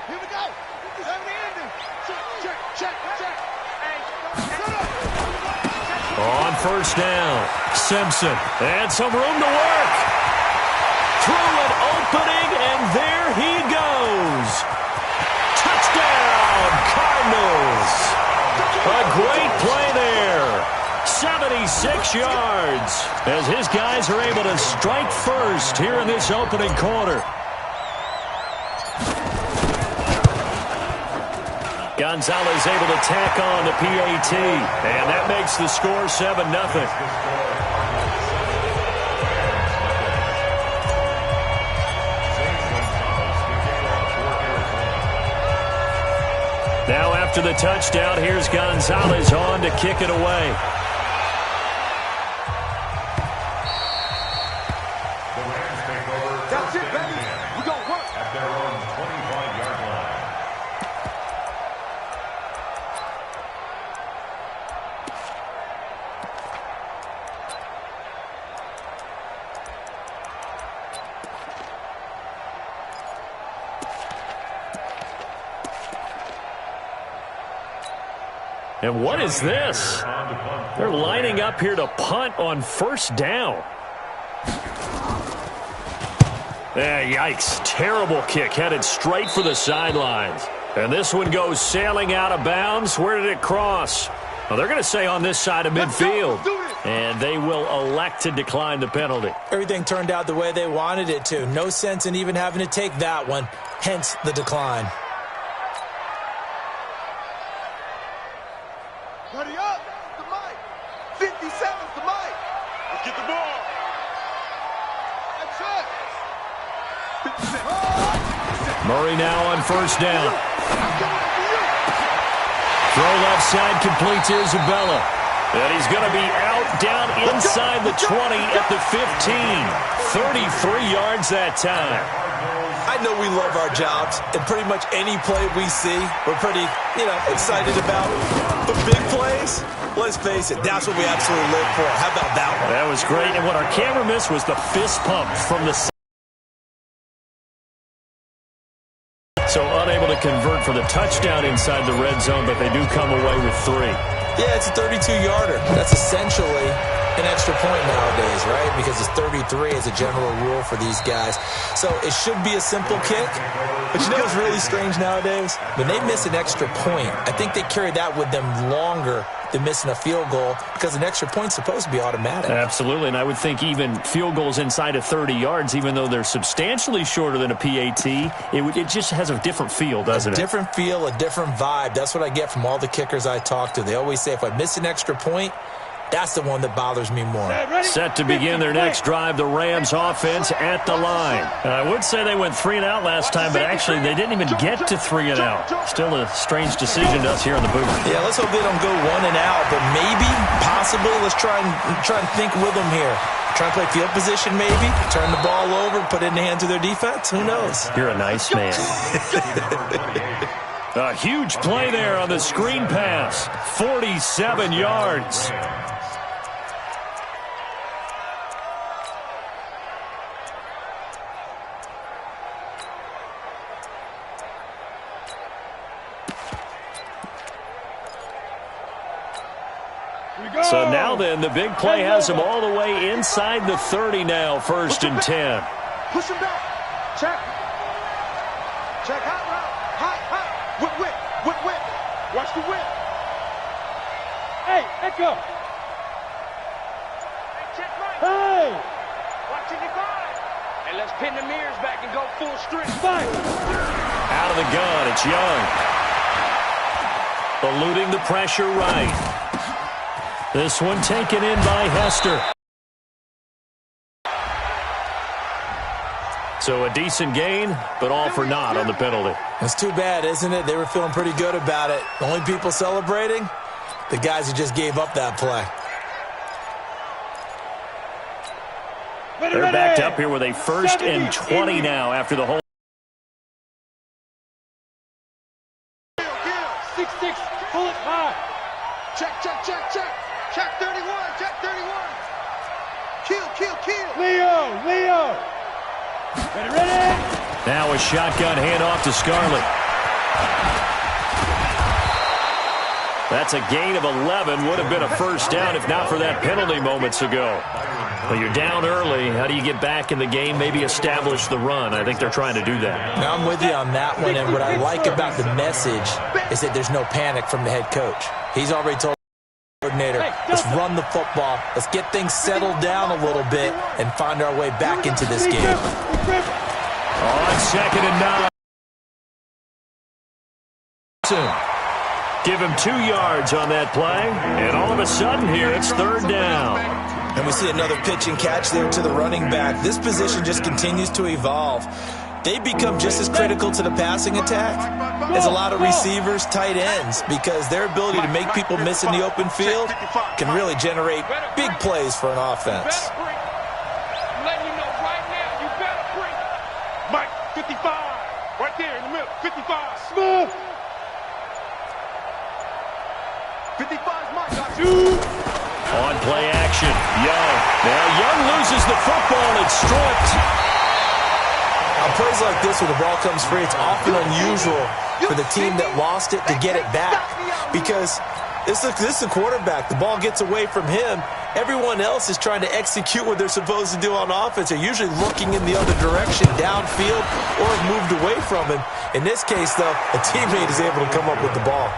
Here we go. This is the ending. Check. On first down, Simpson. And some room to work. Through an opening, and there he goes. Touchdown, Cardinals. A great play there. 76 yards as his guys are able to strike first here in this opening quarter. Gonzalez able to tack on the PAT, and that makes the score 7-0. Now after the touchdown, here's Gonzalez on to kick it away. That's it, baby. We're going to work. At their own 25-yard line. And what is this? They're lining up here to punt on first down. Yikes. Terrible kick headed straight for the sidelines. And this one goes sailing out of bounds. Where did it cross? Well, they're going to say on this side of midfield. And they will elect to decline the penalty. Everything turned out the way they wanted it to. No sense in even having to take that one. Hence the decline. Ready up. The mic. 57's the mic. Let's get the ball. That's it. Murray now on first down. Throw left side completes Isabella. And he's going to be out down inside the 20 at the 15. 33 yards that time. I know we love our jobs, and pretty much any play we see, we're pretty, excited about. But big plays, let's face it, that's what we absolutely live for. How about that one? That was great, and what our camera missed was the fist pump from the side. So unable to convert for the touchdown inside the red zone, but they do come away with 3. Yeah, it's a 32-yarder. That's essentially an extra point nowadays, right? Because it's 33 as a general rule for these guys. So it should be a simple kick. But you know what's really strange nowadays? When they miss an extra point, I think they carry that with them longer than missing a field goal because an extra point's supposed to be automatic. Absolutely, and I would think even field goals inside of 30 yards, even though they're substantially shorter than a PAT, it just has a different feel, doesn't it? A different feel, a different vibe. That's what I get from all the kickers I talk to. They always say if I miss an extra point, that's the one that bothers me more. Set to begin their next drive, the Rams offense at the line. I would say they went 3 and out last time, but actually they didn't even get to 3 and out. Still a strange decision to us here in the booth. Yeah, let's hope they don't go 1 and out, but maybe, possibly, let's try and think with them here. Try and play field position maybe, turn the ball over, put it in the hands of their defense. Who knows? You're a nice man. A huge play there on the screen pass. 47 yards. So now then, the big play has them all the way inside the 30 now, 1st and 10. Push him back. Check. Check hot route. Hot. Whip. Watch the whip. Hey, Echo. Hey, check right. Hey. Watching the guard. And let's pin the mirrors back and go full strength. Fight. Out of the gun, it's Young. Eluding the pressure right. This one taken in by Hester. So a decent gain, but all for naught on the penalty. It's too bad, isn't it? They were feeling pretty good about it. The only people celebrating, the guys who just gave up that play. They're backed up here with a 1st and 20 now after the whole. 6-6, pull it high. Check. Check 31. Kill. Leo. Ready. Now a shotgun handoff to Scarlett. That's a gain of 11. Would have been a first down if not for that penalty moments ago. Well, you're down early. How do you get back in the game, maybe establish the run? I think they're trying to do that. Now, I'm with you on that one, and what I like about the message is that there's no panic from the head coach. He's already told the coordinator, let's run the football, let's get things settled down a little bit and find our way back into this game. On 2nd and 9. Give him 2 yards on that play, and all of a sudden here it's 3rd down. And we see another pitch and catch there to the running back. This position just continues to evolve. They become just as critical to the passing attack as a lot of receivers, tight ends, because their ability to make people miss in the open field can really generate big plays for an offense. I'm letting you know right now, you better bring it. Mike, 55, right there in the middle, 55. Smooth. 55's Mike, got you. On play action, Young. Now Young loses the football. It's stripped. On plays like this where the ball comes free, it's often unusual for the team that lost it to get it back because this is the quarterback. The ball gets away from him. Everyone else is trying to execute what they're supposed to do on offense. They're usually looking in the other direction, downfield, or have moved away from him. In this case, though, a teammate is able to come up with the ball.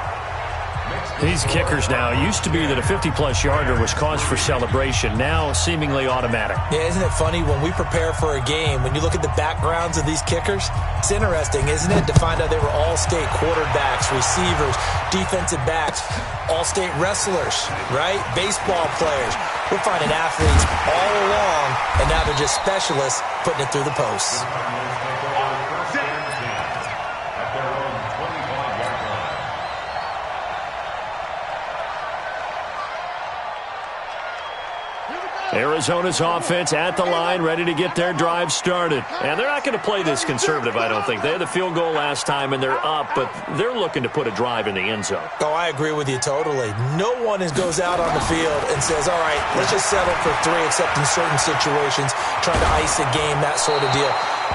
These kickers now, it used to be that a 50-plus yarder was cause for celebration, now seemingly automatic. Yeah, isn't it funny when we prepare for a game, when you look at the backgrounds of these kickers, it's interesting, isn't it, to find out they were all-state quarterbacks, receivers, defensive backs, all-state wrestlers, right? Baseball players. We're finding athletes all along, and now they're just specialists putting it through the posts. Arizona's offense at the line, ready to get their drive started. And they're not going to play this conservative, I don't think. They had the field goal last time, and they're up, but they're looking to put a drive in the end zone. Oh, I agree with you totally. No one goes out on the field and says, all right, let's just settle for 3, except in certain situations, trying to ice a game, that sort of deal.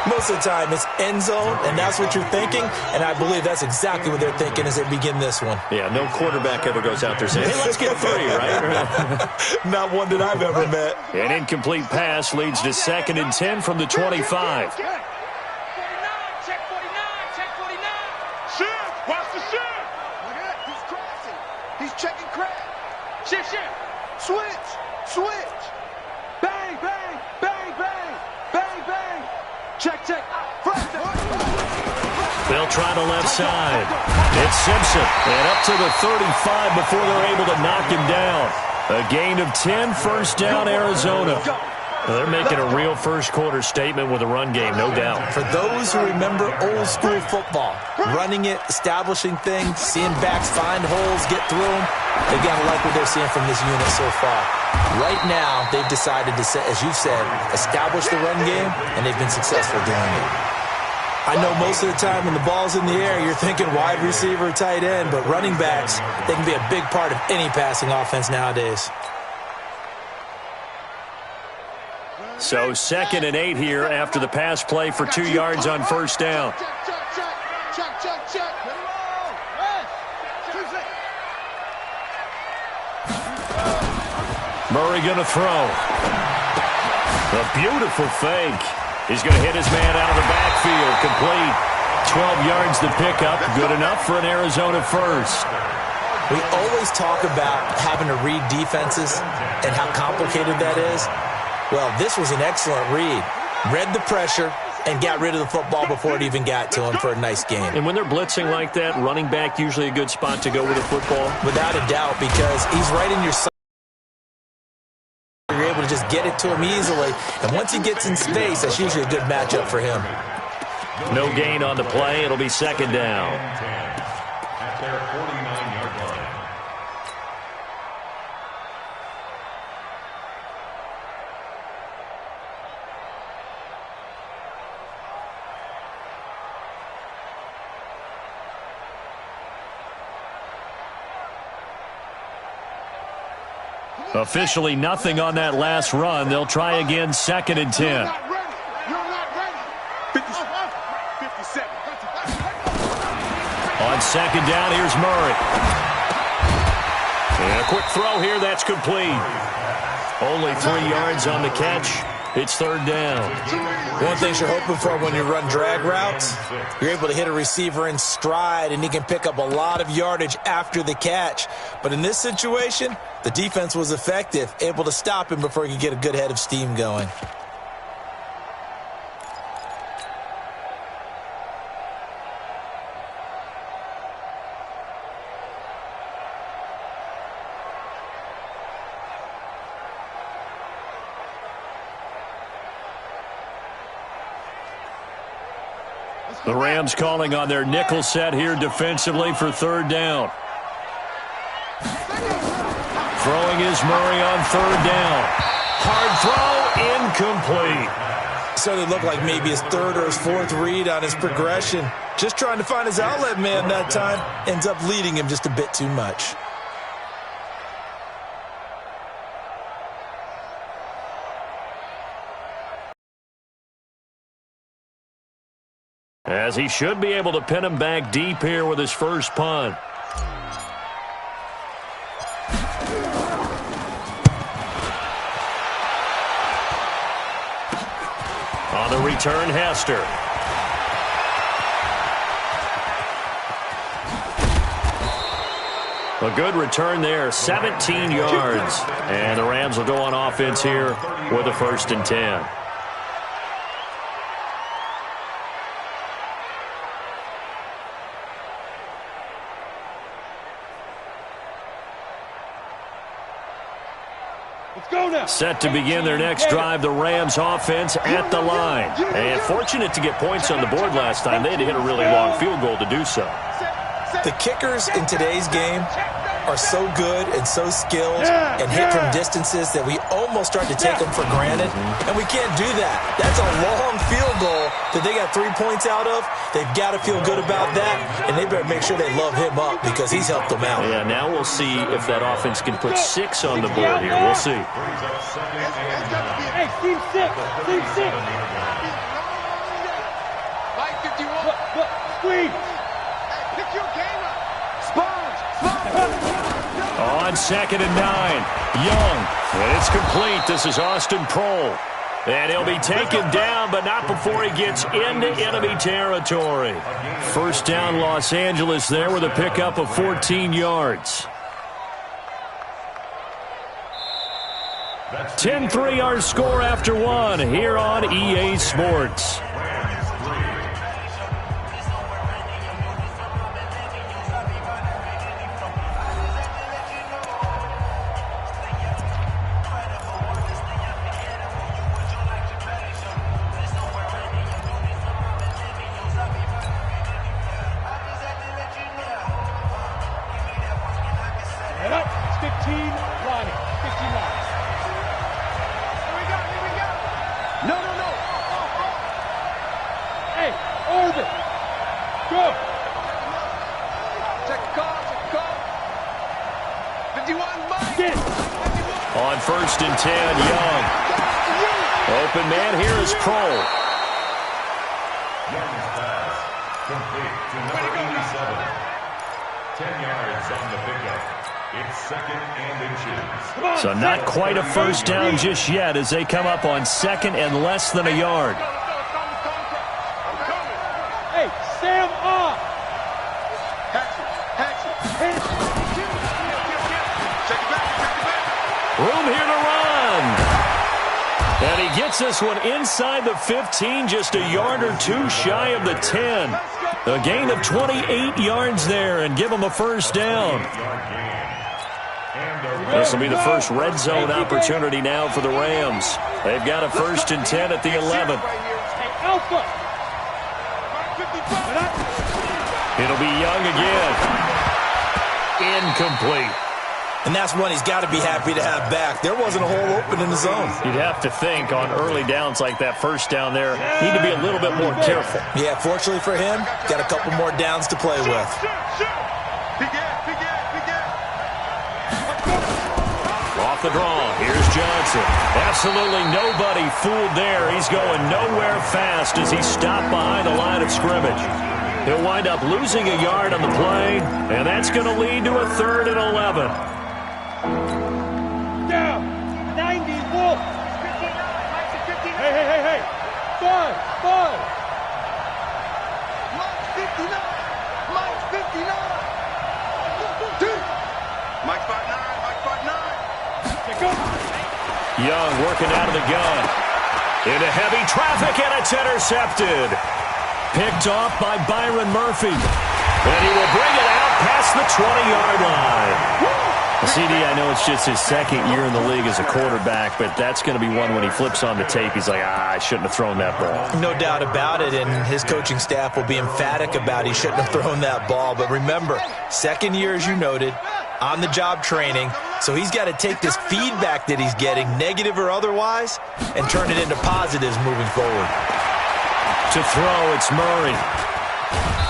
Most of the time, it's end zone, and that's what you're thinking, and I believe that's exactly what they're thinking as they begin this one. Yeah, no quarterback ever goes out there saying, hey, let's get 3, right? Not one that I've ever met. An incomplete pass leads to 2nd and 10 from the 25. 49, check 49, check 49. Shift, watch the shift. Look at that, he's crossing. He's checking crack. Shift. Switch. Bang, bang, bang, bang, bang, bang. Check. They'll try the left side. It's Simpson. And up to the 35 before they're able to knock him down. A gain of 10, first down, Arizona. They're making a real first-quarter statement with a run game, no doubt. For those who remember old-school football, running it, establishing things, seeing backs find holes, get through them, they got to like what they're seeing from this unit so far. Right now, they've decided to, as you've said, establish the run game, and they've been successful doing it. I know most of the time when the ball's in the air, you're thinking wide receiver, tight end, but running backs, they can be a big part of any passing offense nowadays. So 2nd and 8 here after the pass play for 2 yards on first down. Check. Murray going to throw. A beautiful fake. He's going to hit his man out of the backfield. Complete. 12 yards to pick up. Good enough for an Arizona first. We always talk about having to read defenses and how complicated that is. Well, this was an excellent read. Read the pressure and got rid of the football before it even got to him for a nice game. And when they're blitzing like that, running back usually a good spot to go with the football? Without a doubt, because he's right in your sight. You're able to just get it to him easily. And once he gets in space, that's usually a good matchup for him. No gain on the play. It'll be 2nd down. At their 49-yard line. Officially nothing on that last run. They'll try again, 2nd and 10. You're not ready. 57. second down, here's Murray. And a quick throw here, that's complete. Only 3 yards on the catch. It's third down. One thing you're hoping for when you run drag routes, you're able to hit a receiver in stride, and he can pick up a lot of yardage after the catch. But in this situation, the defense was effective, able to stop him before he could get a good head of steam going. The Rams calling on their nickel set here defensively for third down. Throwing is Murray on third down. Hard throw, incomplete. So it looked like maybe his third or his fourth read on his progression. Just trying to find his outlet man that time. Ends up leading him just a bit too much. As he should be able to pin him back deep here with his first punt. On the return, Hester. A good return there, 17 yards. And the Rams will go on offense here with a 1st and 10. Set to begin their next drive, the Rams offense at the line. And fortunate to get points on the board last time. They had to hit a really long field goal to do so. The kickers in today's game are so good and so skilled and hit from distances that we almost start to take them for granted, and we can't do that. That's a long field goal that they got 3 points out of. They've got to feel good about that, and they better make sure they love him up because he's helped them out. Yeah, now we'll see if that offense can put 6 on the board here. We'll see. Hey, team 6. Team 6. Mike 51. Squeeze. Pick your game up. On 2nd and 9, Young. And it's complete. This is Austin Prohl. And he'll be taken down, but not before he gets into enemy territory. First down, Los Angeles there with a pickup of 14 yards. 10-3 our score after 1 here on EA Sports. On 1st and 10, Young. Open man here is Prohl. Young's pass. Complete to number 87. 10 yards on the pickup. It's 2nd and inches. So not quite a first down just yet as they come up on 2nd and less than a yard. Hey, Sam off. Room here to run. And he gets this one inside the 15, just a yard or 2 shy of the 10. A gain of 28 yards there and give him a first down. This will be the first red zone opportunity now for the Rams. They've got a 1st and 10 at the 11th. It'll be Young again. Incomplete. And that's one he's got to be happy to have back. There wasn't a hole open in the zone. You'd have to think on early downs like that first down there, need to be a little bit more careful. Yeah, fortunately for him, got a couple more downs to play with. Off the draw, here's Johnson. Absolutely nobody fooled there. He's going nowhere fast as he stopped behind the line of scrimmage. He'll wind up losing a yard on the play, and that's going to lead to a 3rd and 11. Down. 90, Wolf. 59. Hey. 5. Mike 59. Mike 59. Mike 59. Young working out of the gun. Into heavy traffic, and it's intercepted. Picked off by Byron Murphy. And he will bring it out past the 20-yard line. CD, I know it's just his 2nd year in the league as a quarterback, but that's going to be one when he flips on the tape. He's like, I shouldn't have thrown that ball. No doubt about it, and his coaching staff will be emphatic about he shouldn't have thrown that ball. But remember, 2nd year, as you noted, on-the-job training, so he's got to take this feedback that he's getting, negative or otherwise, and turn it into positives moving forward. To throw, it's Murray.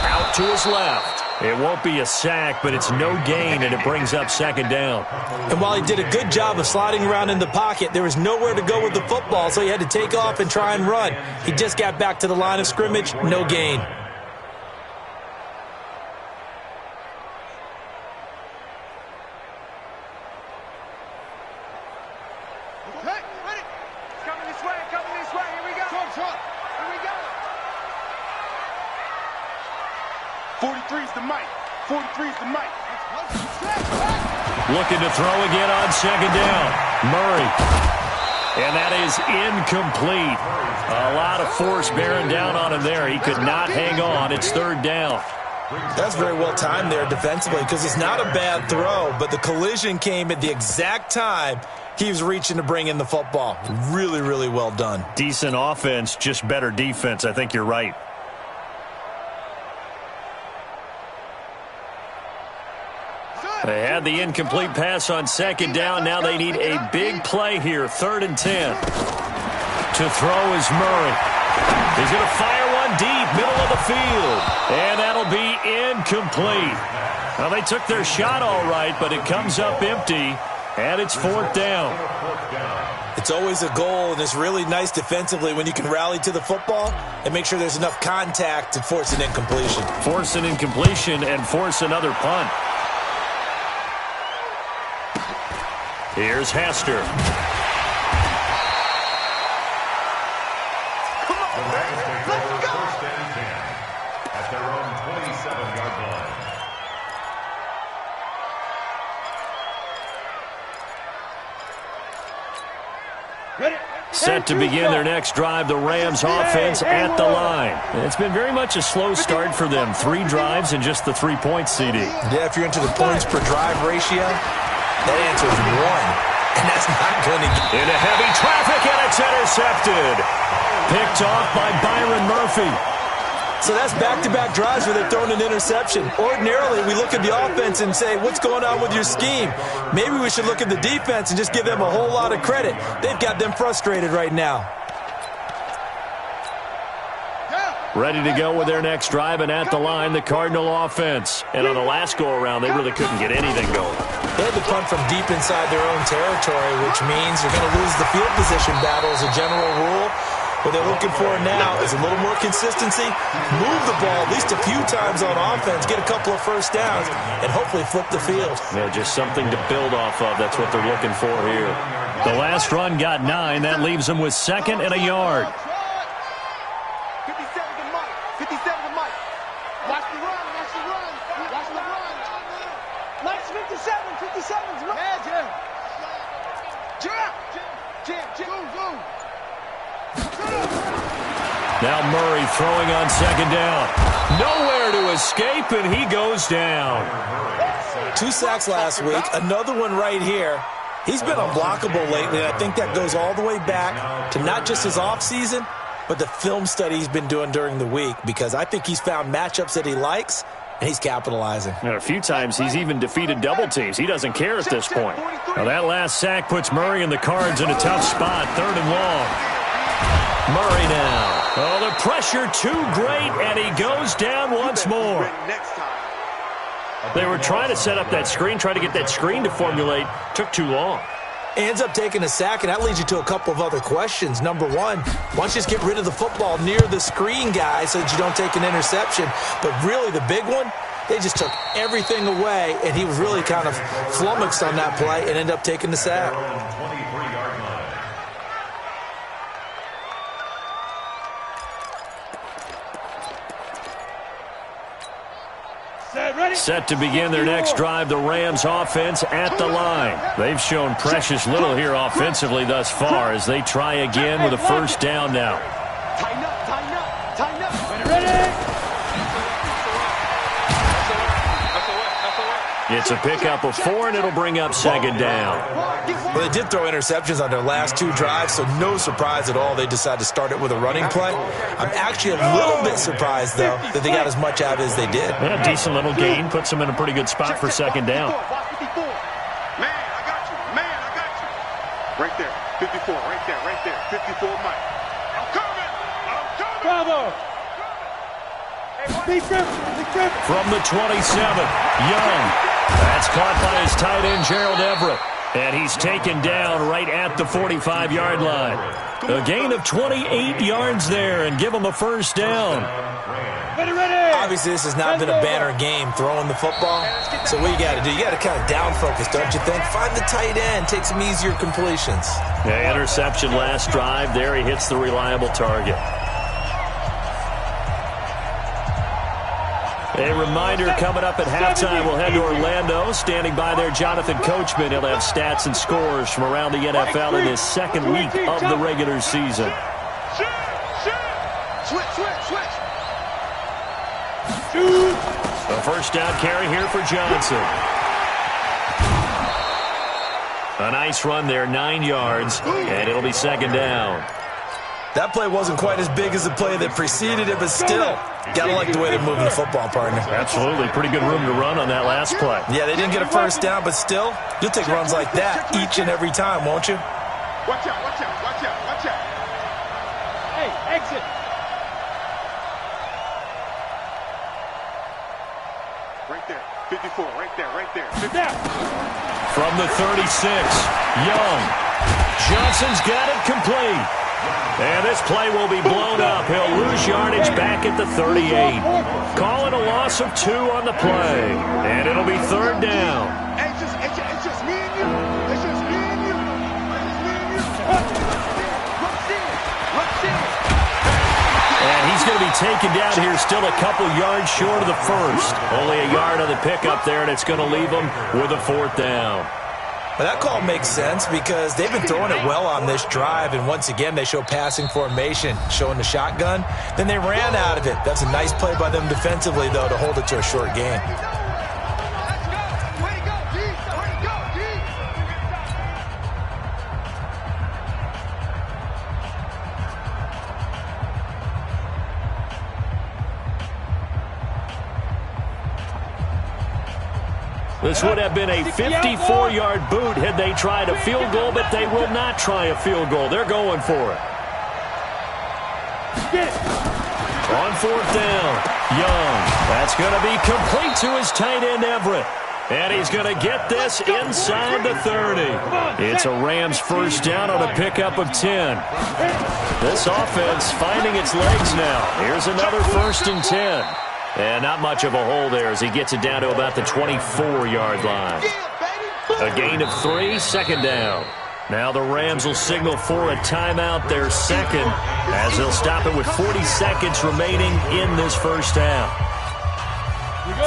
Out to his left. It won't be a sack, but it's no gain, and it brings up 2nd down. And while he did a good job of sliding around in the pocket, there was nowhere to go with the football, so he had to take off and try and run. He just got back to the line of scrimmage, no gain. Okay, ready. Coming this way. Here we go. Here we go. 43's the mic. 43's the mic. Looking to throw again on 2nd down. Murray. And that is incomplete. A lot of force bearing down on him there. He could not hang on. It's 3rd down. That's very well timed there defensively because it's not a bad throw, but the collision came at the exact time he was reaching to bring in the football. Really, really well done. Decent offense, just better defense. I think you're right. They had the incomplete pass on 2nd down. Now they need a big play here. 3rd and 10. To throw is Murray. He's going to fire one deep, middle of the field. And that'll be incomplete. Well, they took their shot all right, but it comes up empty. And it's 4th down. It's always a goal, and it's really nice defensively when you can rally to the football and make sure there's enough contact to force an incompletion. Force an incompletion and force another punt. Here's Hester. Come on, man. Let's go. 1st and 10 at their own 27-yard line. Ready. Set to begin their next drive, the Rams offense at the line. It's been very much a slow start for them. 3 drives and just the 3 points, CD. Yeah, if you're into the points per drive ratio, that answer is 1. And that's not going to get... Into heavy traffic, and it's intercepted. Picked off by Byron Murphy. So that's back-to-back drives where they're throwing an interception. Ordinarily, we look at the offense and say, what's going on with your scheme? Maybe we should look at the defense and just give them a whole lot of credit. They've got them frustrated right now. Ready to go with their next drive, and at the line, the Cardinal offense. And on the last go-around, they really couldn't get anything going. They had to punt from deep inside their own territory, which means you're going to lose the field position battle as a general rule. What they're looking for now is a little more consistency, move the ball at least a few times on offense, get a couple of first downs, and hopefully flip the field. Yeah, just something to build off of. That's what they're looking for here. The last run got 9. That leaves them with 2nd and a yard. 57 to Mike. 57 to Mike. Watch the run. Watch the run. Watch the run. Mike's 57. 57's Mike. Yeah, Jim. Go. Now Murray throwing on 2nd down. Nowhere to escape, and he goes down. 2 sacks last week, another one right here. He's been unblockable lately, and I think that goes all the way back to not just his offseason, but the film study he's been doing during the week, because I think he's found matchups that he likes, and he's capitalizing. And a few times he's even defeated double teams. He doesn't care at this point. Now that last sack puts Murray and the Cards in a tough spot, 3rd and long. Murray now. Oh, the pressure too great, and he goes down once more. They were trying to set up that screen, try to get that screen to formulate. Took too long. He ends up taking a sack, and that leads you to a couple of other questions. Number one, why don't you just get rid of the football near the screen guy so that you don't take an interception? But really, the big one, they just took everything away, and he was really kind of flummoxed on that play and ended up taking the sack. Set to begin their next drive, the Rams offense at the line. They've shown precious little here offensively thus far as they try again with a first down now. Tighten up, tighten up, tighten up. Ready? It's a pickup of 4, and it'll bring up second down. Well, they did throw interceptions on their last 2 drives, so no surprise at all they decided to start it with a running play. I'm actually a little bit surprised, though, that they got as much out of it as they did. Yeah, decent little gain. Puts them in a pretty good spot for second down. Man, I got you. Man, I got you. Right there. 54. Right there. Right there. 54, Mike. I'm coming. I'm coming. Bravo. From the 27, Young. That's caught by his tight end, Gerald Everett. And he's taken down right at the 45-yard line. A gain of 28 yards there and give him a first down. Obviously, this has not been a banner game throwing the football. So what you got to do, you got to kind of down focus, don't you think? Find the tight end, take some easier completions. Yeah, interception last drive. There he hits the reliable target. A reminder, coming up at halftime, we'll head to Orlando. Standing by there, Jonathan Coachman. He'll have stats and scores from around the NFL in his second week of the regular season. A first down carry here for Johnson. A nice run there, 9 yards, and it'll be second down. That play wasn't quite as big as the play that preceded it, but still, got to like the way they're moving the football, partner. Absolutely. Pretty good room to run on that last play. Yeah, they didn't get a first down, but still, you'll take runs like that each and every time, won't you? Watch out, watch out, watch out, watch out. Hey, exit. Right there. 54, right there, right there. From the 36, Young. Johnson's got it complete. And this play will be blown up. He'll lose yardage back at the 38. Calling a loss of 2 on the play. And it'll be third down. It's just me and you. It's just me and you. It's just me and you. And he's going to be taken down here, still a couple yards short of the first. Only a yard on the pickup there, and it's going to leave him with a fourth down. Well, that call makes sense because they've been throwing it well on this drive, and once again they show passing formation, showing the shotgun. Then they ran out of it. That's a nice play by them defensively, though, to hold it to a short gain. This would have been a 54-yard boot had they tried a field goal, but they will not try a field goal. They're going for it. On fourth down, Young. That's going to be complete to his tight end, Everett. And he's going to get this inside the 30. It's a Rams first down on a pickup of 10. This offense finding its legs now. Here's another 1st and 10. And not much of a hole there as he gets it down to about the 24-yard line. A gain of 3, second down. Now the Rams will signal for a timeout, their second, as they'll stop it with 40 seconds remaining in this first half.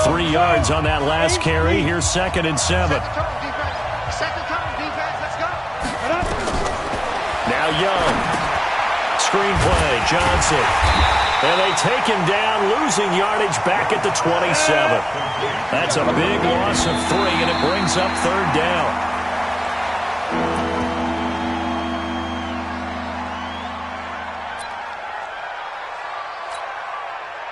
3 yards on that last carry. Here's 2nd and 7. Now Young. Screenplay, Johnson. And they take him down, losing yardage back at the 27. That's a big loss of 3, and it brings up third down.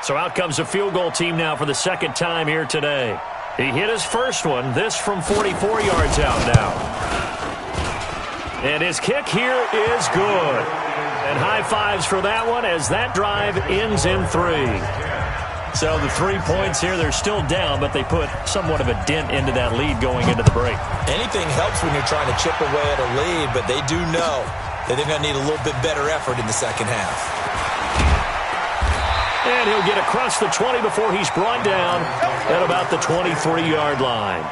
So out comes a field goal team now for the second time here today. He hit his first one, this from 44 yards out now. And his kick here is good. And high fives for that one as that drive ends in 3. So the 3 points here, they're still down, but they put somewhat of a dent into that lead going into the break. Anything helps when you're trying to chip away at a lead, but they do know that they're going to need a little bit better effort in the second half. And he'll get across the 20 before he's brought down at about the 23-yard line.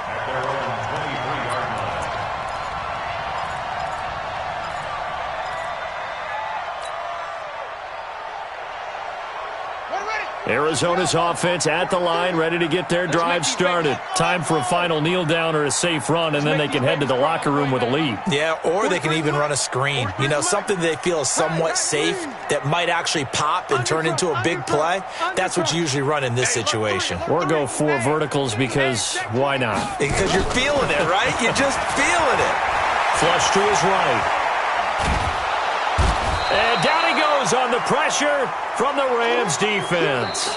Arizona's offense at the line, ready to get their drive started. Time for a final kneel down or a safe run, and then they can head to the locker room with a lead. Yeah, or they can even run a screen. You know, something they feel is somewhat safe that might actually pop and turn into a big play. That's what you usually run in this situation. Or go 4 verticals because why not? Because you're feeling it, right? You're just feeling it. Flush to his right. And down he goes on the pressure from the Rams defense.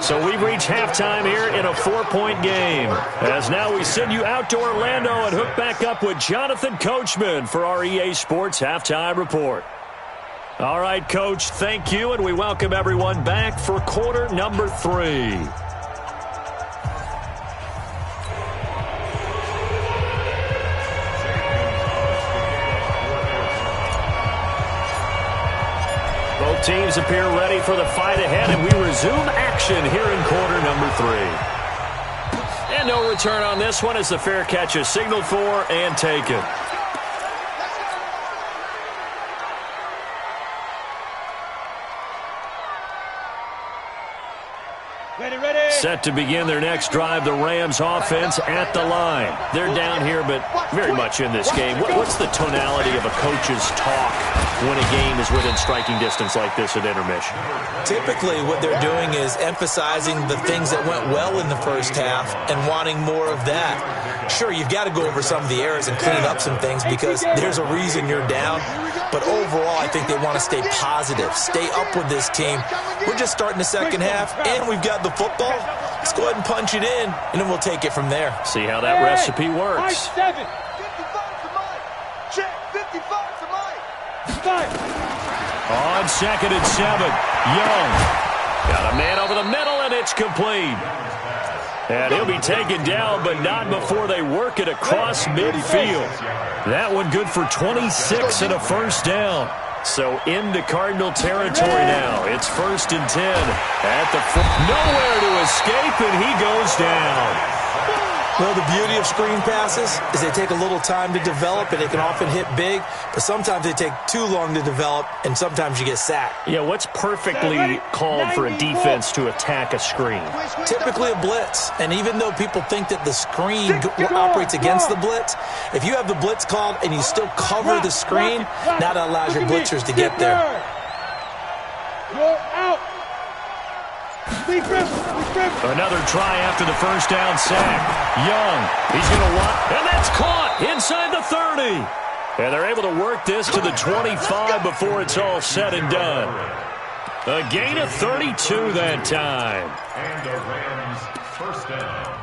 So we've reached halftime here in a 4-point game. As now we send you out to Orlando and hook back up with Jonathan Coachman for our EA Sports Halftime Report. All right, Coach, thank you, and we welcome everyone back for quarter number 3. Both teams appear ready for the fight ahead, and we resume action here in quarter number 3. And no return on this one as the fair catch is signaled for and taken. Set to begin their next drive, the Rams offense at the line. They're down here, but very much in this game. What's the tonality of a coach's talk when a game is within striking distance like this at intermission? Typically, what they're doing is emphasizing the things that went well in the first half and wanting more of that. Sure, you've got to go over some of the errors and clean up some things because there's a reason you're down. But overall, I think they want to stay positive, stay up with this team. We're just starting the second half, and we've got the football. Let's go ahead and punch it in, and then we'll take it from there. See how that recipe works. 55 to Mike. Check. 55 to Mike. On 2nd and 7, Young. Got a man over the middle, and it's complete. And he'll be taken down, but not before they work it across midfield. That one good for 26 and a first down. So into Cardinal territory now. It's 1st and 10 at the nowhere to escape, and he goes down. Well, the beauty of screen passes is they take a little time to develop, and they can often hit big, but sometimes they take too long to develop, and sometimes you get sacked. Yeah, what's perfectly called for a defense to attack a screen? Typically a blitz, and even though people think that the screen operates against the blitz, if you have the blitz called and you still cover the screen, now that allows your blitzers to get there. You're out. Another try after the first down sack. Young, he's going to run, and that's caught inside the 30. And they're able to work this to the 25 before it's all said and done. A gain of 32 that time. And the Rams first down.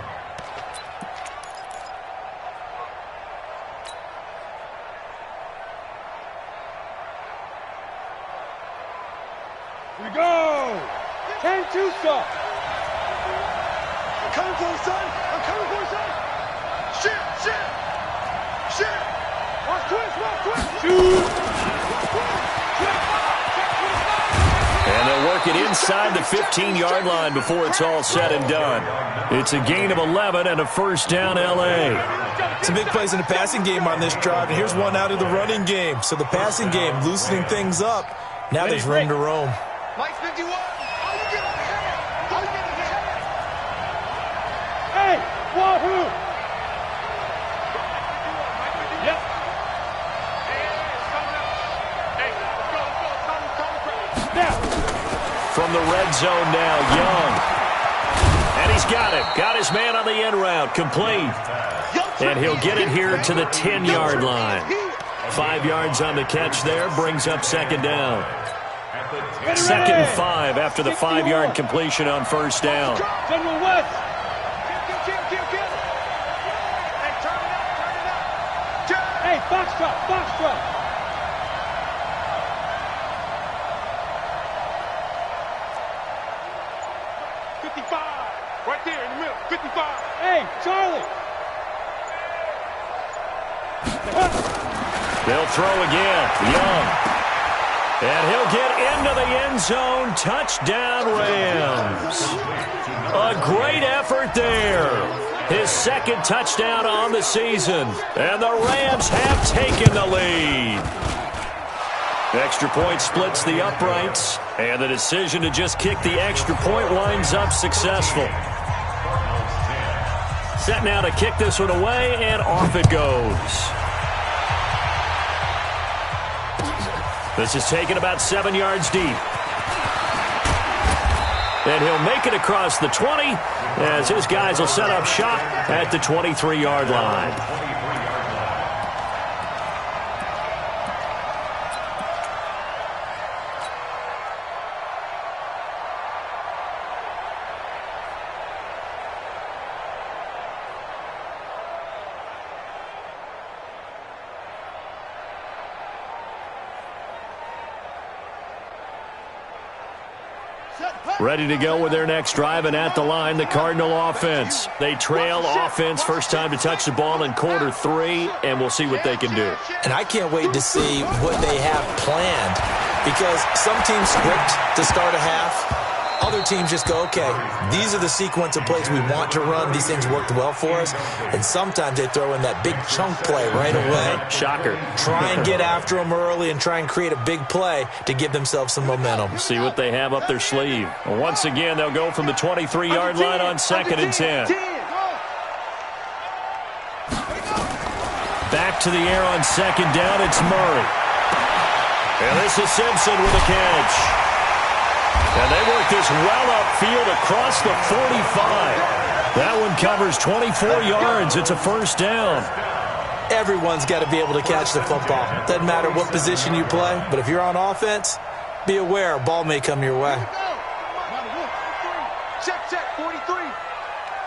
Here we go. 10-2, son. I'm coming for you, son. I'm coming for you, son. Shit. Watch twist. Shoot. And they'll work it inside the 15-yard line before it's all said and done. It's a gain of 11 and a first down, L.A. Some big plays in the passing game on this drive, and here's one out of the running game. So the passing game loosening things up. Now there's room to roam. Mike 51. Hey, wahoo! Yep. From the red zone now, Young. And he's got it. Got his man on the end route. Complete. And he'll get it here to the 10-yard line. 5 yards on the catch there. Brings up second down. 2nd and 5 after the 5-yard completion on first down. General West. Hey, Foxtrot. 55 Hey, Charlie. They'll throw again. Young. And he'll get into the end zone. Touchdown, Rams. A great effort there. His second touchdown on the season. And the Rams have taken the lead. Extra point splits the uprights. And the decision to just kick the extra point winds up successful. Set now to kick this one away, and off it goes. This is taken about 7 yards deep. And he'll make it across the 20 as his guys will set up shop at the 23-yard line. Ready to go with their next drive, and at the line, the Cardinal offense. They trail offense, first time to touch the ball in quarter 3, and we'll see what they can do. And I can't wait to see what they have planned, because some teams script to start a half. Other teams just go, okay, these are the sequence of plays we want to run. These things worked well for us. And sometimes they throw in that big chunk play right away. Shocker. Try and get after them early and try and create a big play to give themselves some momentum. See what they have up their sleeve. Once again, they'll go from the 23-yard line on 2nd and 10. Back to the air on 2nd down, it's Murray. And this is Simpson with a catch. And they work this well upfield across the 45. That one covers 24 yards. It's a first down. Everyone's got to be able to catch the football. Doesn't matter what position you play, but if you're on offense, be aware a ball may come your way. Check, 43.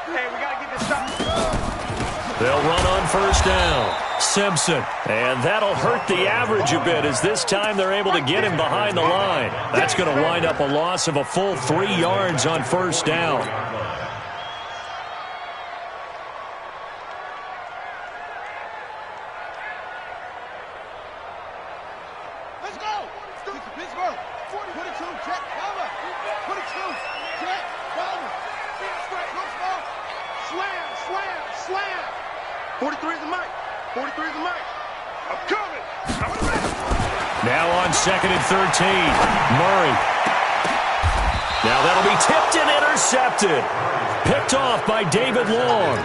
Hey, we got to get this stop. They'll run on first down. Simpson. And that'll hurt the average a bit as this time they're able to get him behind the line. That's going to wind up a loss of a full 3 yards on first down. Let's go. Pittsburgh. 22, check, cover. 22, check, cover. Slam. 43 is the mic. 43 is the mic. I'm coming. Now on 2nd and 13. Murray. Now that'll be tipped and intercepted. Picked off by David Long.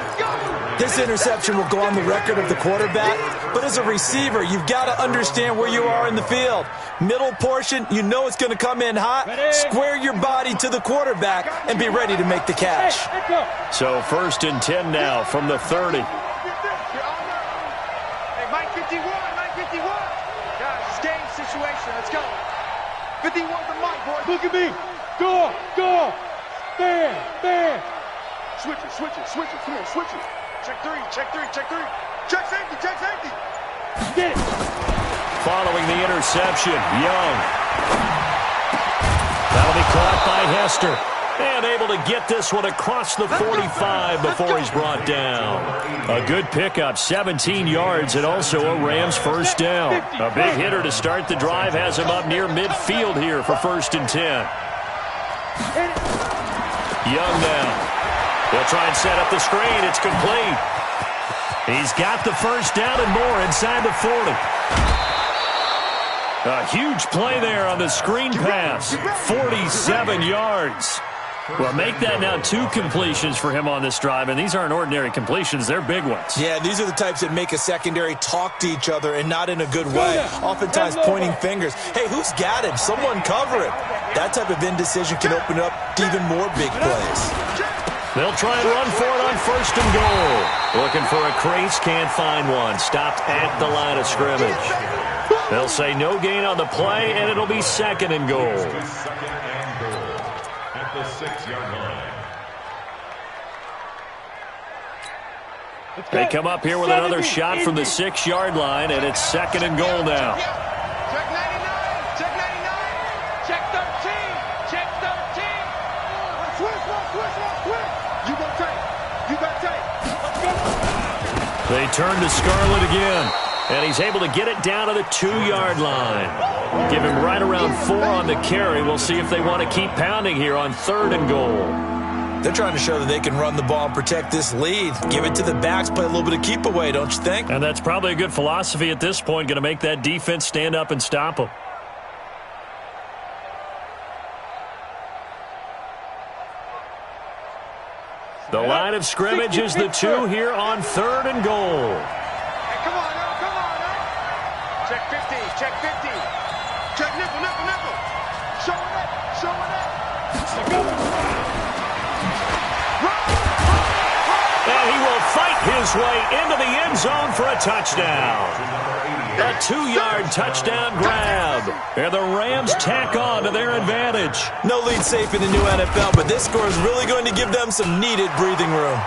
This interception will go on the record of the quarterback, but as a receiver, you've got to understand where you are in the field. Middle portion, you know it's going to come in hot. Square your body to the quarterback and be ready to make the catch. So 1st and 10 now from the 30. Hey, Mike 51. Guys, it's game situation. Let's go. 51's the mic, boys. Look at me. Go. Stand. Switch it. Come on, switch it. Check three. Check safety. Get it. Following the interception, Young. That'll be caught by Hester. And able to get this one across the 45 before he's brought down. A good pickup, 17 yards, and also a Rams first down. A big hitter to start the drive has him up near midfield here for 1st and 10. Young now. He'll try and set up the screen. It's complete. He's got the first down and more inside the 40. A huge play there on the screen pass. 47 yards. Well, make that now 2 completions for him on this drive, and these aren't ordinary completions. They're big ones. Yeah, these are the types that make a secondary talk to each other and not in a good way. Oftentimes pointing fingers. Hey, who's got him? Someone cover him. That type of indecision can open up to even more big plays. They'll try and run for it on 1st and goal. Looking for a crease, can't find one. Stopped at the line of scrimmage. They'll say no gain on the play, and it'll be 2nd and goal. At the 6-yard line. They come up here with another shot from the 6-yard line, and it's 2nd and goal now. Check 99. Check 13. Switch. You got tape. They turn to Scarlett again, and he's able to get it down to the 2-yard line. Give him right around 4 on the carry. We'll see if they want to keep pounding here on 3rd and goal. They're trying to show that they can run the ball and protect this lead. Give it to the backs, play a little bit of keep away, don't you think? And that's probably a good philosophy at this point, going to make that defense stand up and stop them. The line of scrimmage is the 2 here on 3rd and goal. Hey, come on now, come on now. Check 50, check 50. Check nickel, nickel, nickel. Show it up, show it up. And he will fight his way into the end zone for a touchdown. A 2-yard touchdown grab. And the Rams tack on to their advantage. No lead safe in the new NFL, but this score is really going to give them some needed breathing room.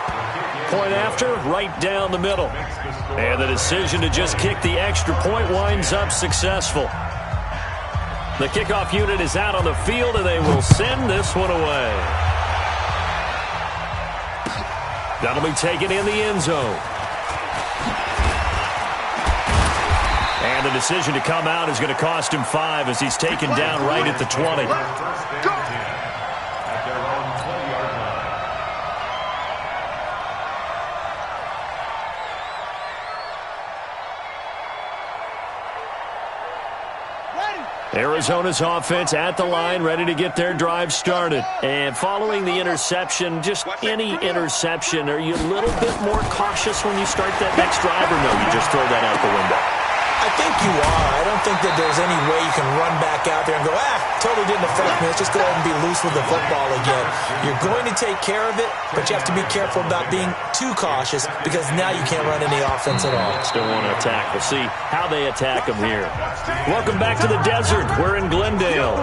Point after, right down the middle. And the decision to just kick the extra point winds up successful. The kickoff unit is out on the field, and they will send this one away. That'll be taken in the end zone. And the decision to come out is going to cost him 5 as he's taken down right at the 20. Arizona's offense at the line, ready to get their drive started. And following the interception, just any interception, are you a little bit more cautious when you start that next drive, or no, you just throw that out the window? I think you are. I don't think that there's any way you can run back out there and go, totally didn't affect me. Let's just go ahead and be loose with the football again. You're going to take care of it, but you have to be careful about being too cautious because now you can't run any offense at all. Still want to attack. We'll see how they attack them here. Welcome back to the desert. We're in Glendale.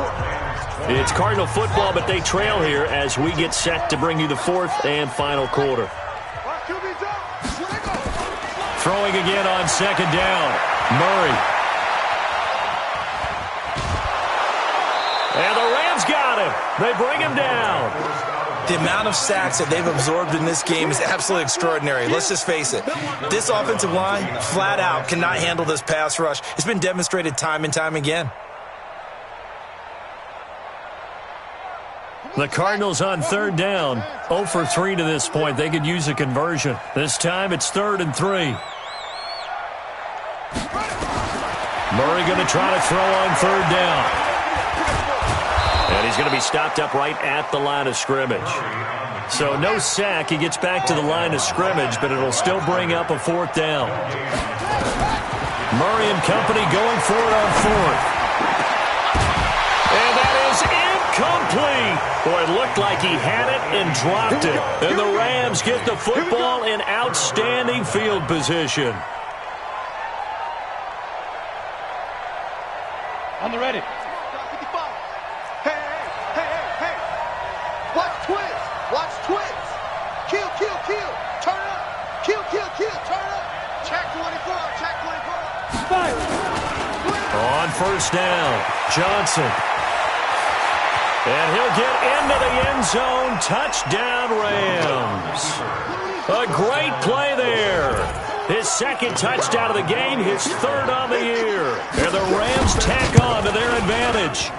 It's Cardinal football, but they trail here as we get set to bring you the 4th and final quarter. Throwing again on 2nd down. Murray. And the Rams got him. They bring him down. The amount of sacks that they've absorbed in this game is absolutely extraordinary. Let's just face it. This offensive line, flat out, cannot handle this pass rush. It's been demonstrated time and time again. The Cardinals on 3rd down. 0 for 3 to this point. They could use a conversion. This time it's 3rd and 3. Murray going to try to throw on 3rd down. And he's going to be stopped up right at the line of scrimmage. So no sack. He gets back to the line of scrimmage, but it'll still bring up a 4th down. Murray and company going for it on 4th. And that is incomplete. Boy, it looked like he had it and dropped it. And the Rams get the football in outstanding field position. On the ready. 55. Hey, hey, hey, hey. Watch twins. Watch twins. Kill, kill, kill. Turn up. Kill, kill, kill. Turn up. Check 24. Check 24. Fire. On 1st down, Johnson. And he'll get into the end zone. Touchdown, Rams. A great play there. His 2nd touchdown of the game, his 3rd on the year. And the Rams tack on to their advantage.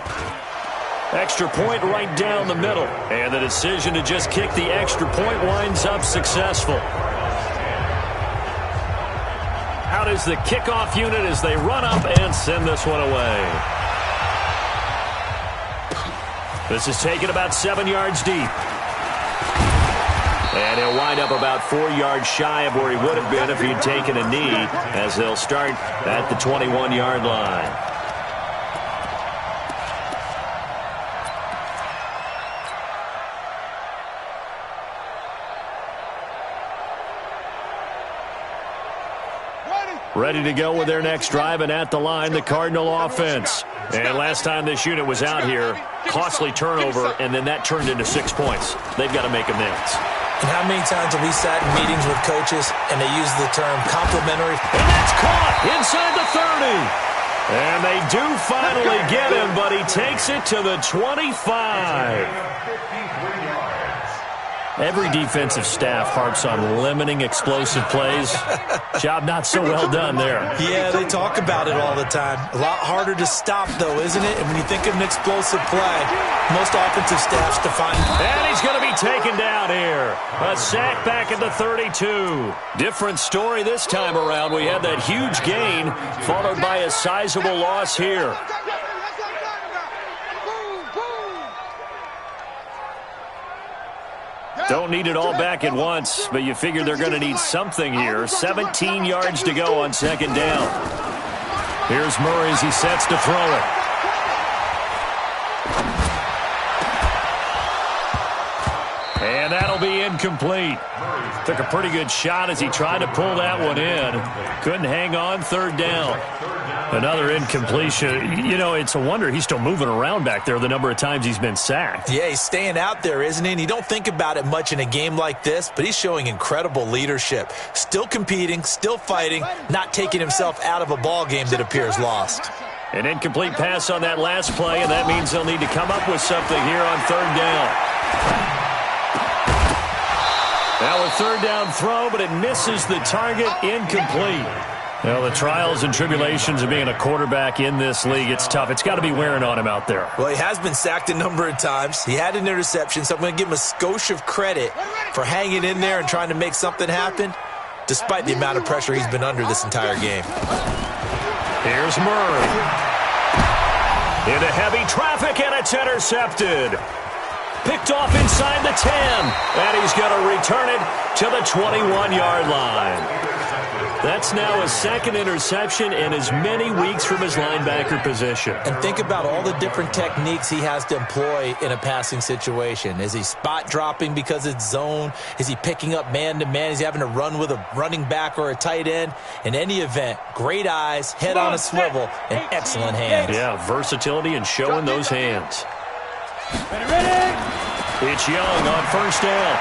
Extra point right down the middle. And the decision to just kick the extra point winds up successful. Out is the kickoff unit as they run up and send this one away. This is taken about 7 yards deep. And he'll wind up about 4 yards shy of where he would have been if he'd taken a knee, as they'll start at the 21-yard line. Ready to go with their next drive, and at the line, the Cardinal offense. And last time this unit was out here, costly turnover, and then that turned into 6 points. They've got to make amends. And how many times have we sat in meetings with coaches and they use the term complimentary? And that's caught inside the 30. And they do finally get him, but he takes it to the 25. Every defensive staff harps on limiting explosive plays. Job not so well done there. Yeah, they talk about it all the time. A lot harder to stop, though, isn't it? And when you think of an explosive play, most offensive staffs define. And he's going to be taken down here. A sack back at the 32. Different story this time around. We had that huge gain, followed by a sizable loss here. Don't need it all back at once, but you figure they're going to need something here. 17 yards to go on second down. Here's Murray as he sets to throw it. And that'll be incomplete. Took a pretty good shot as he tried to pull that one in. Couldn't hang on, third down. Another incompletion. You know, it's a wonder he's still moving around back there the number of times he's been sacked. Yeah, he's staying out there, isn't he? And you don't think about it much in a game like this, but he's showing incredible leadership. Still competing, still fighting, not taking himself out of a ball game that appears lost. An incomplete pass on that last play, and that means they'll need to come up with something here on third down. Now a third down throw, but it misses the target, incomplete. Well, the trials and tribulations of being a quarterback in this league, it's tough. It's got to be wearing on him out there. Well, he has been sacked a number of times. He had an interception, so I'm going to give him a skosh of credit for hanging in there and trying to make something happen, despite the amount of pressure he's been under this entire game. Here's Murray. Into heavy traffic, and it's intercepted. Picked off inside the 10, and he's going to return it to the 21-yard line. That's now his second interception in as many weeks from his linebacker position. And think about all the different techniques he has to employ in a passing situation. Is he spot dropping because it's zone? Is he picking up man-to-man? Is he having to run with a running back or a tight end? In any event, great eyes, head on a swivel, and excellent hands. Yeah, versatility and showing those hands. It's Young on first down.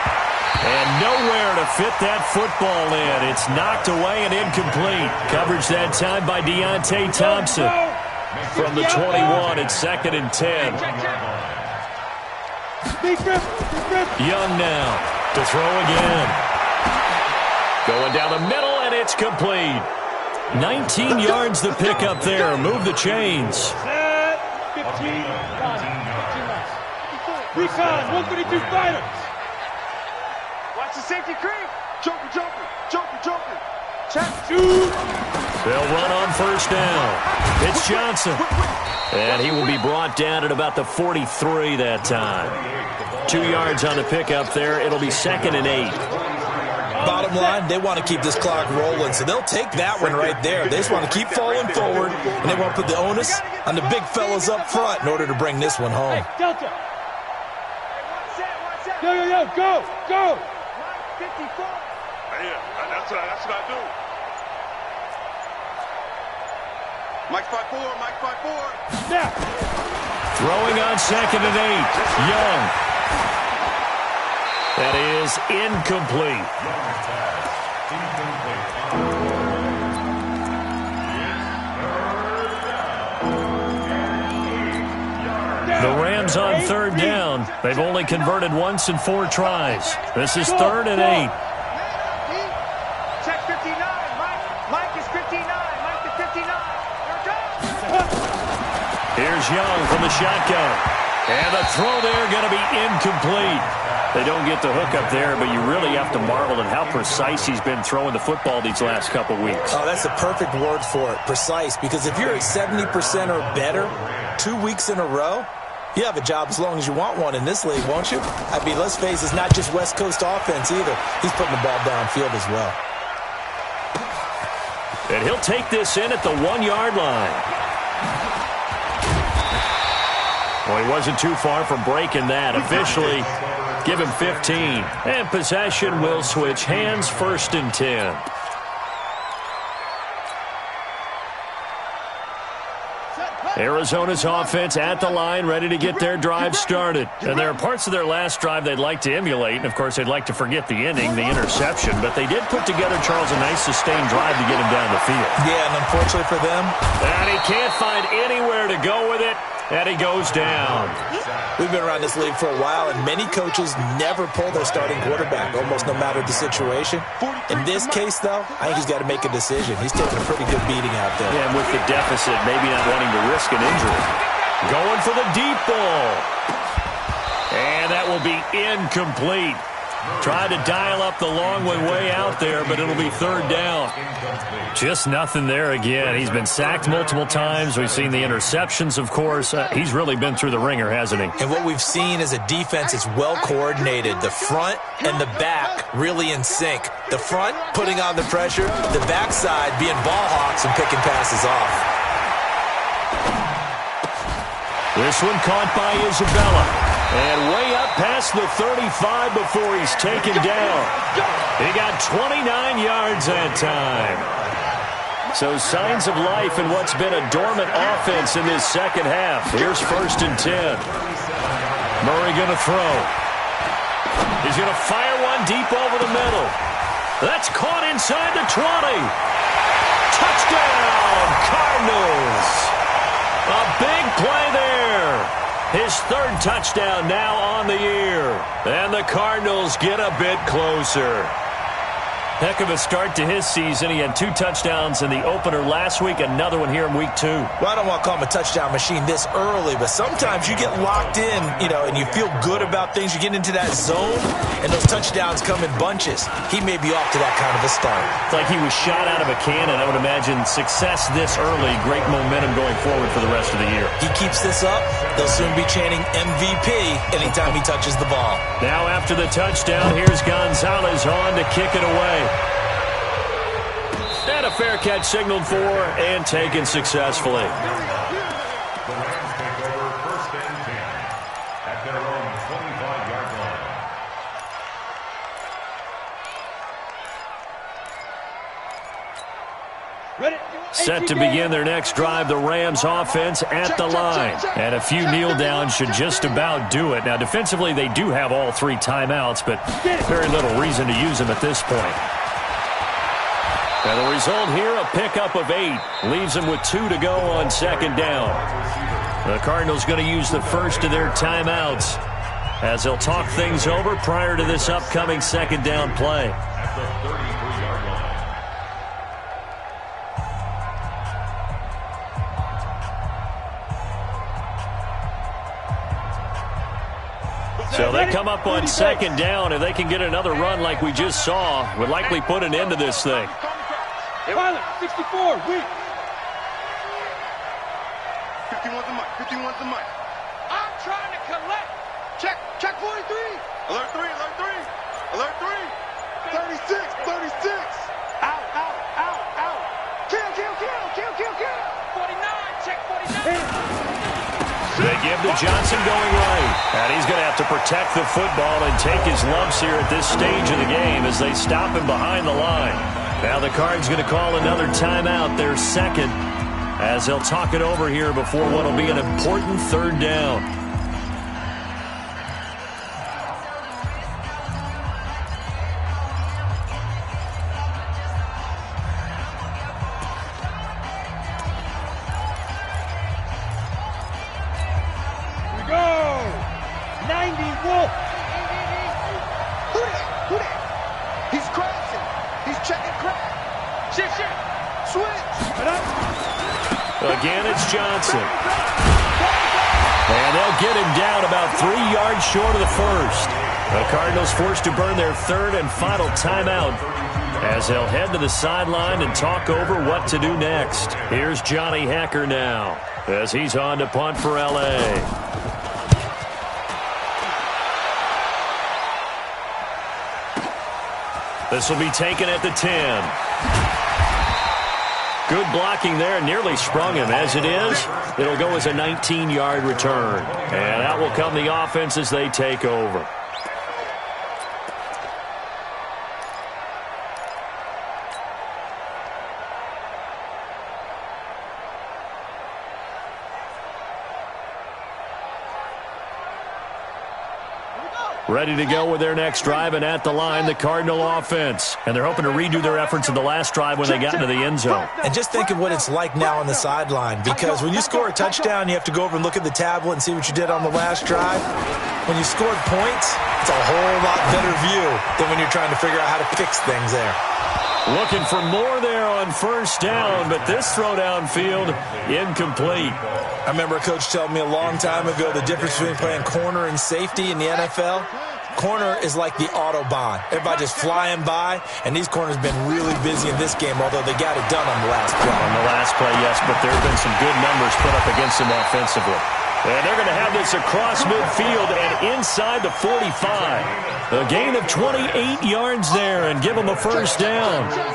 And nowhere to fit that football in. It's knocked away and incomplete. Coverage that time by Deontay Thompson. From the 21, it's 2nd and 10. Young now to throw again. Going down the middle, and it's complete. 19 yards the pick up there. Move the chains. 15. Recon, 132 fighters. Watch the safety creep. Joker, Joker, Joker, Joker. Check. They'll run on first down. It's Johnson. And he will be brought down at about the 43 that time. 2 yards on the pickup there. It'll be 2nd and 8. Bottom line, they want to keep this clock rolling, so they'll take that one right there. They just want to keep falling forward, and they want to put the onus on the big fellas up front in order to bring this one home. Hey, Delta. Yo, go, go. 54. Yeah, that's what I do. Mike 5-4, Mike 5-4. Now. Throwing on 2nd and 8. Young. That is incomplete. The Rams on third down. They've only converted once in 4 tries. This is 3rd and 8. Check 59. Mike is 59. Mike is 59. Here's Young from the shotgun. And the throw there going to be incomplete. They don't get the hook up there, but you really have to marvel at how precise he's been throwing the football these last couple weeks. Oh, that's the perfect word for it, precise. Because if you're at 70% or better 2 weeks in a row, you have a job as long as you want one in this league, won't you? I mean, let's face it, it's not just West Coast offense either. He's putting the ball downfield as well. And he'll take this in at the 1-yard line. Well, he wasn't too far from breaking that. Officially, give him 15. And possession will switch hands, 1st and 10. Arizona's offense at the line, ready to get their drive started. And there are parts of their last drive they'd like to emulate. And, of course, they'd like to forget the inning, the interception. But they did put together, Charles, a nice sustained drive to get him down the field. Yeah, and unfortunately for them. And he can't find anywhere to go with it. And he goes down. We've been around this league for a while, and many coaches never pull their starting quarterback, almost no matter the situation. In this case, though, I think he's got to make a decision. He's taking a pretty good beating out there. Yeah, and with the deficit, maybe not wanting to risk an injury. Going for the deep ball. And that will be incomplete. Tried to dial up the long one way out there, but it'll be third down. Just nothing there again. He's been sacked multiple times. We've seen the interceptions, of course. He's really been through the ringer, hasn't he? And what we've seen is a defense that's well coordinated. The front and the back really in sync. The front putting on the pressure, the backside being ball hawks and picking passes off. This one caught by Isabella. And way up past the 35 before he's taken down. He got 29 yards that time. So signs of life in what's been a dormant offense in this second half. Here's 1st and 10. Murray going to throw. He's going to fire one deep over the middle. That's caught inside the 20. Touchdown, Cardinals. A big play there. His 3rd touchdown now on the year. And the Cardinals get a bit closer. Heck of a start to his season. He had 2 touchdowns in the opener last week, another one here in week 2. Well, I don't want to call him a touchdown machine this early, but sometimes you get locked in, and you feel good about things. You get into that zone, and those touchdowns come in bunches. He may be off to that kind of a start. It's like he was shot out of a cannon. I would imagine success this early, great momentum going forward for the rest of the year. He keeps this up, they'll soon be chanting MVP anytime he touches the ball. Now after the touchdown, here's Gonzalez on to kick it away. And a fair catch signaled for and taken successfully. The Rams take over 1st and 10 at their own 25-yard line. Set to begin their next drive, the Rams offense at the line. And a few kneel downs should just about do it. Now, defensively, they do have all 3 timeouts, but very little reason to use them at this point. And the result here, a pickup of 8. Leaves them with 2 to go on 2nd down. The Cardinals going to use the first of their timeouts as they'll talk things over prior to this upcoming 2nd down play. At the 33-yard line. So they come up on 2nd down. If they can get another run like we just saw, would likely put an end to this thing. Pilot, 64, weak. 51's the mic. 51's the mic. I'm trying to collect. Check 43. Alert 3, alert 3. Alert 3. 36, 36. Out. Kill. 49, check 49. They give to Johnson going right. And he's going to have to protect the football and take his lumps here at this stage of the game as they stop him behind the line. Now the Cards going to call another timeout, their 2nd, as they'll talk it over here before what will be an important 3rd down. Here we go. 90, Wolf. Who that? He's crashing. He's checking crash. Shit. Switch. Again, it's Johnson. And they'll get him down about 3 yards short of the first. The Cardinals forced to burn their 3rd and final timeout as they'll head to the sideline and talk over what to do next. Here's Johnny Hecker now as he's on to punt for L.A. This will be taken at the 10. Good blocking there, nearly sprung him. As it is, it'll go as a 19-yard return. And out will come the offense as they take over. ready to go with their next drive, and at the line, the Cardinal offense. And they're hoping to redo their efforts in the last drive when they got into the end zone. And just think of what it's like now on the sideline, because when you score a touchdown, you have to go over and look at the tablet and see what you did on the last drive. When you scored points, it's a whole lot better view than when you're trying to figure out how to fix things there. Looking for more there on first down, but this throw downfield, incomplete. I remember a coach telling me a long time ago the difference between playing corner and safety in the NFL. Corner is like the Autobahn. Everybody just flying by, and these corners have been really busy in this game, although they got it done on the last play. On the last play, yes, but there have been some good numbers put up against them offensively. And they're going to have this across midfield and inside the 45. A gain of 28 yards there and give them a first down. First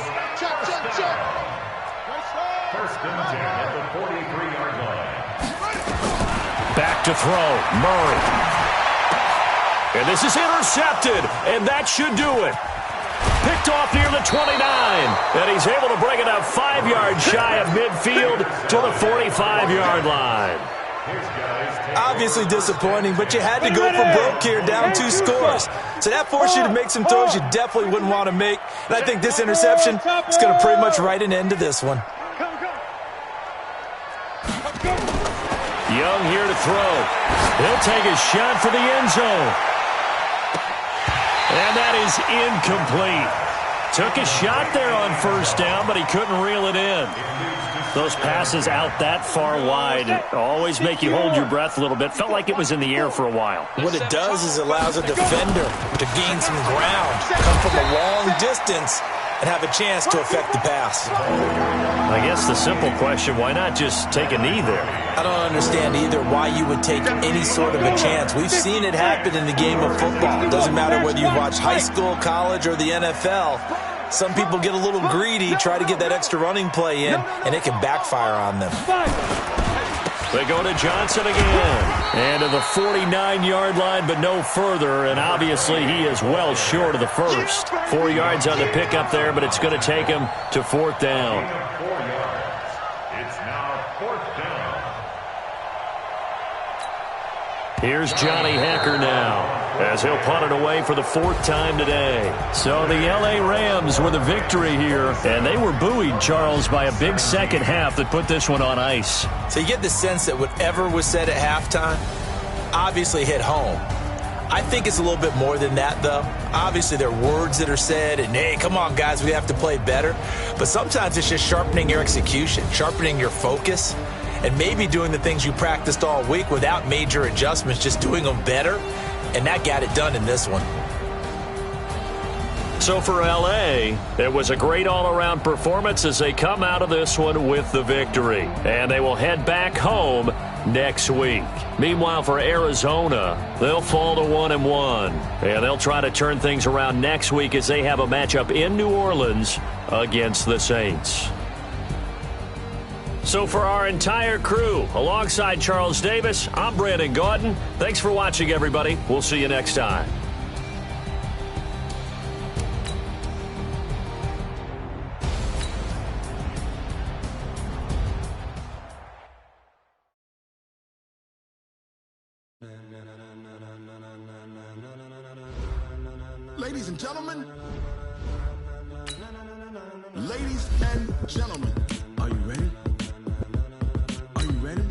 and 10 at the 43-yard line. Back to throw, Murray. And this is intercepted, and that should do it. Picked off near the 29, and he's able to bring it up 5 yards shy of midfield to the 45-yard line. Obviously disappointing, but you had to go for broke here, down 2 scores. So that forced you to make some throws you definitely wouldn't want to make. And I think this interception is going to pretty much write an end to this one. Young here to throw. He'll take a shot for the end zone. And that is incomplete. Took a shot there on first down, but he couldn't reel it in. Those passes out that far wide always make you hold your breath a little bit. Felt like it was in the air for a while. What it does is it allows a defender to gain some ground, come from a long distance, and have a chance to affect the pass. I guess the simple question, why not just take a knee there? I don't understand either why you would take any sort of a chance. We've seen it happen in the game of football. It doesn't matter whether you watch high school, college, or the NFL. Some people get a little greedy, try to get that extra running play in, and it can backfire on them. They go to Johnson again. And to the 49-yard line, but no further. And obviously he is well short of the first. 4 yards on the pickup there, but it's going to take him to 4th down. 4 yards. It's now 4th down. Here's Johnny Hecker now, as he'll punt it away for the 4th time today. So the L.A. Rams with a victory here, and they were buoyed, Charles, by a big second half that put this one on ice. So you get the sense that whatever was said at halftime obviously hit home. I think it's a little bit more than that, though. Obviously, there are words that are said, and, hey, come on, guys, we have to play better. But sometimes it's just sharpening your execution, sharpening your focus, and maybe doing the things you practiced all week without major adjustments, just doing them better. And that got it done in this one. So for L.A., it was a great all-around performance as they come out of this one with the victory. And they will head back home next week. Meanwhile, for Arizona, they'll fall to 1-1. And they'll try to turn things around next week as they have a matchup in New Orleans against the Saints. So for our entire crew, alongside Charles Davis, I'm Brandon Gaudin. Thanks for watching, everybody. We'll see you next time. Ladies and gentlemen, are you ready? Are you ready?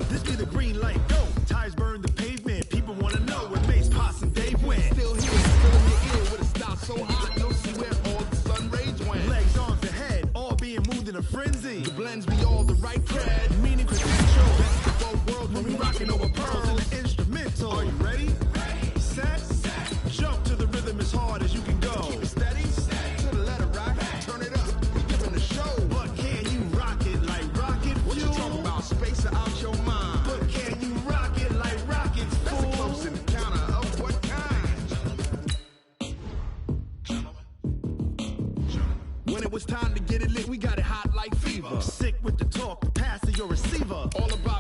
This be the green light, go. Tires burn the pavement. People want to know where Mace, Poss, and Dave went. Still here, still in your ear with a style so hot, you'll see where all the sun rays went. Legs, arms, ahead, all being moved in a frenzy. The blends be all the right cred, meaning credential. Best of both worlds when we rocking over pearls and the instrumental. Are you ready? Set, jump to the rhythm as hard as you can go. Keep it steady, to the letter rock, turn it up. We giving the show, but can you rock it like rocket fuel? What you talking about? Space or out your mind? But can you rock it like rockets, fool? That's a close encounter of what kind? When it was time to get it lit, we got it hot like fever. Sick with the talk, the pass your receiver. All about